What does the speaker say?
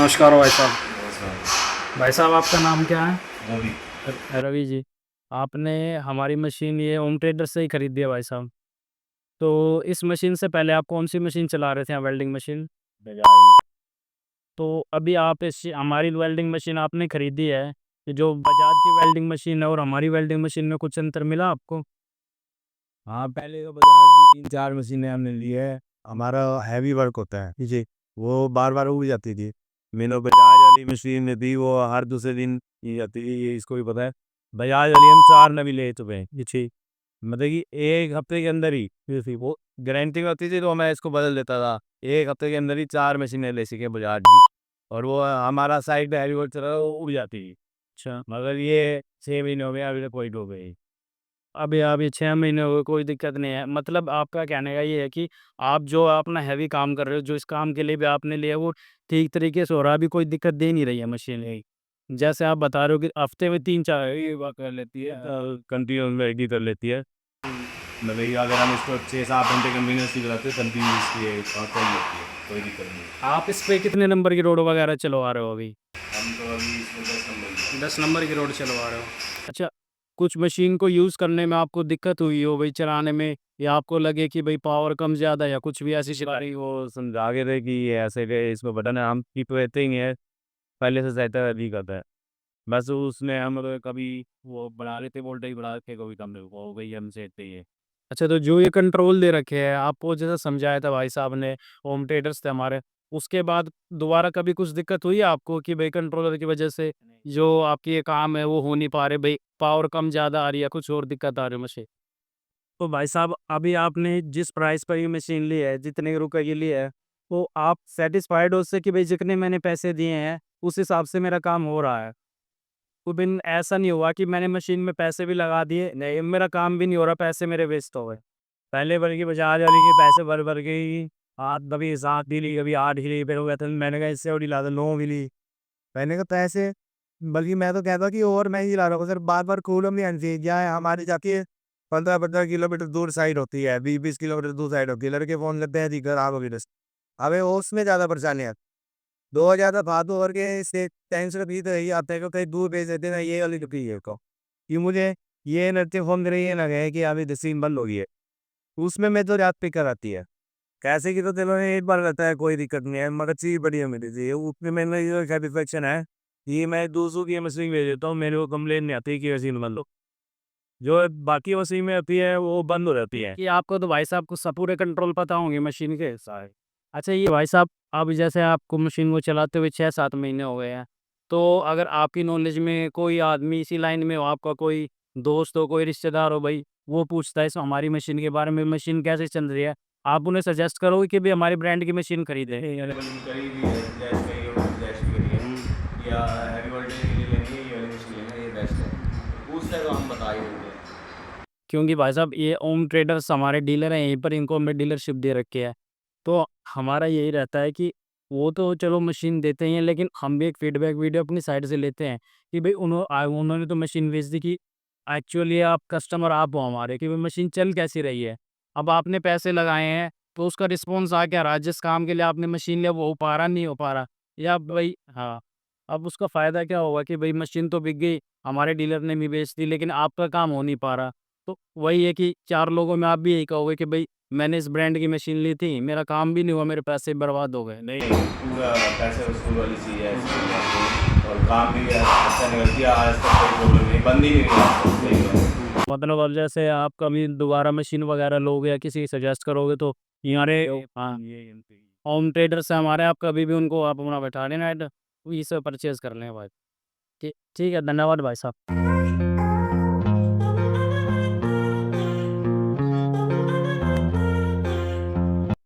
नमस्कार भाई साहब। नमस्कार। भाई साहब आपका नाम क्या है? रवि। रवि जी। आपने हमारी मशीन ये होम ट्रेडर से ही खरीदी है भाई साहब। तो इस मशीन से पहले आप कौन सी मशीन चला रहे थे, वेल्डिंग मशीन? बजाई। तो अभी आप इस हमारी वेल्डिंग मशीन आपने खरीदी है, ये जो बजाज की वेल्डिंग मशीन है और हमारी वेल्डिंग मशीन में कुछ अंतर मिला आपको? हाँ, पहले तो बजाज की 3-4 मशीनें हमने ली है। हमारा हैवी वर्क होता है जी, वो बार बार उग जाती थी। मैंने बजाज वाली मशीन थी, वो हर दूसरे दिन ये जाती थी, ये इसको भी पता है। बजाज वाली हम 4 नवी ले चुके हैं ये ठीक, मतलब कि एक हफ्ते के अंदर ही ये थी वो। गारंटी में होती थी तो मैं इसको बदल देता था। एक हफ्ते के अंदर ही 4 मशीनें ले सके बजाज की, और वो हमारा साइड हैवी वर्क चला वो उग जाती थी। अच्छा। मगर ये 6 महीने हो गए, अभी तक कोई हो गई। अभी 6 महीने हो गए, कोई दिक्कत नहीं है। मतलब आपका कहने का ये है कि आप जो अपना हैवी काम कर रहे हो, जो इस काम के लिए भी आपने लिया, वो ठीक तरीके से हो रहा है, अभी कोई दिक्कत दे नहीं रही है मशीन। नहीं, जैसे आप बता रहे हो कि हफ्ते में 3-4। ये वर्क कर लेती है, कंटिन्यू एग्री कर लेती है। मतलब ये अगर हम इसको 6-7 घंटे कंटिन्यूसली कराते हैं, कंटिन्यू इसकी ये और चल लेती है, कोई दिक्कत नहीं। आप इस पे कितने नंबर की रोड वगैरह चलवा रहे हो अभी? हम तो अभी इसमें 10 नंबर की। 10 नंबर की रोड चलवा रहे हो। अच्छा। कुछ मशीन को यूज़ करने में आपको दिक्कत हुई हो भाई चलाने में, या आपको लगे कि भाई पावर कम ज़्यादा या कुछ भी ऐसी शिकायत? भाई वो समझा के थे कि ये ऐसे के इसमें बटन है, हम कीप रहते ही है, पहले से सेट अभी करता है। बस उसने हम मतलब कभी वो बढ़ा रहे थे, वोल्टेज बढ़ा रखे, कभी कम हो गई, हम सेट पे ही है। अच्छा, तो जो ये कंट्रोल दे रखे हैं आपको, जैसा समझाया था भाई साहब ने, होम ट्रेडर्स थे हमारे, उसके बाद दोबारा कभी कुछ दिक्कत हुई है आपको कि भाई कंट्रोलर की वजह से जो आपकी ये काम है वो हो नहीं पा रहे, भाई पावर कम ज़्यादा आ रही है, कुछ और दिक्कत आ रही है मशीन? तो भाई साहब अभी आपने जिस प्राइस पर ये मशीन ली है, जितने रुपए की ली है, तो आप सेटिस्फाइड हो उससे कि भाई जितने मैंने पैसे दिए हैं उस हिसाब से मेरा काम हो रहा है? कोई दिन ऐसा नहीं हुआ कि मैंने मशीन में पैसे भी लगा दिए, नहीं मेरा काम भी नहीं हो रहा, पैसे मेरे वेस्ट हो गए? पहले भर की बजाज वाली के पैसे भर भर के ही हाथ, कभी 7 ही ली, कभी 8 ही ली, फिर हो गया था मैंने कहा इससे और ला दो, 9 भी ली। मैंने कहा पैसे, बल्कि मैं तो कहता कि और मैं ही ला रहा हूँ सर, बार बार कूलम नहीं आनी चाहिए। क्या है, हमारी जाके 15-15 किलोमीटर दूर साइड होती है, 20-20 किलोमीटर दूर साइड होती है, लड़के फोन करते हैं जी घर आ गए। अबे उसमें ज्यादा परेशानी है, 2 हजार फालतू और के से टेंशन भी तो यही आता है कि कहीं दूर भेज देते ना, ये वाली दुखी है को कि मुझे ये नृत्य फोन करे, ये लगे है कि अभी दसीम बंद हो गई है। उसमें मैं तो रात पे कराती है, कैसे की तो चलो एक बार रहता है, कोई दिक्कत नहीं है, मगर चीज बढ़िया मिली थी उसमें। मैंने ये सेटिस्फेक्शन है कि मैं दूसरों की मशीन भेज देता हूँ, मेरे को कंप्लेन नहीं आती कि मशीन बंद हो। जो बाकी मशीन में आती है वो बंद हो जाती है। कि आपको तो भाई साहब को सब पूरे कंट्रोल पता होंगे मशीन के सारे। अच्छा ये भाई साहब, अब जैसे आपको मशीन को चलाते हुए 6-7 महीने हो गए हैं, तो अगर आपकी नॉलेज में कोई आदमी इसी लाइन में हो, आपका कोई दोस्त हो, कोई रिश्तेदार हो भाई, वो पूछता है इस हमारी मशीन के बारे में, मशीन कैसे चल रही है, आप उन्हें सजेस्ट करोगे कि भाई हमारी ब्रांड की मशीन खरीदें? करी भी है, जैसे करी हो, जैसे करी है, या हैवी वोल्टेज के लिए लेनी है, ये वाली मशीन लेना है, ये बेस्ट है। पूछते हैं तो हम बता ही देते हैं। क्योंकि भाई साहब ये ओम ट्रेडर्स हमारे डीलर हैं, यहीं पर इनको हमने डीलरशिप दे रखी है। तो हमारा यही रहता है कि वो तो चलो मशीन देते ही हैं, लेकिन हम भी एक फीडबैक वीडियो अपनी साइड से लेते हैं कि भाई उन्होंने तो मशीन बेच दी, कि एक्चुअली आप कस्टमर आप हो हमारे, कि भाई मशीन चल कैसी रही है। अब आपने पैसे लगाए हैं तो उसका रिस्पॉन्स आ क्या रहा है, जिस काम के लिए आपने मशीन लिया वो हो पा रहा नहीं हो पा रहा, या भाई हाँ, अब उसका फ़ायदा क्या होगा कि भाई मशीन तो बिक गई, हमारे डीलर ने भी बेच दी, लेकिन आपका काम हो नहीं पा रहा। तो वही है कि 4 लोगों में आप भी यही कहोगे कि भई मैंने इस ब्रांड की मशीन ली थी, मेरा काम भी नहीं हुआ, मेरे पैसे बर्बाद हो गए। नहीं, नहीं, पूरा पैसे वसूल वाली चीज़ है इसमें, और काम भी अच्छा निकलती है, आज तक कोई प्रॉब्लम नहीं, बंद ही नहीं हुआ आज तक, सही है। मतलब अब जैसे आप कभी दोबारा मशीन वगैरह लोगे या किसी सजेस्ट करोगे तो हमारे हाँ, ये होम ट्रेडर से हमारे, आप कभी भी उनको आप अपना बैठा लेना, इसे परचेज़ कर लें भाई। ठीक ठीक है, धन्यवाद भाई साहब।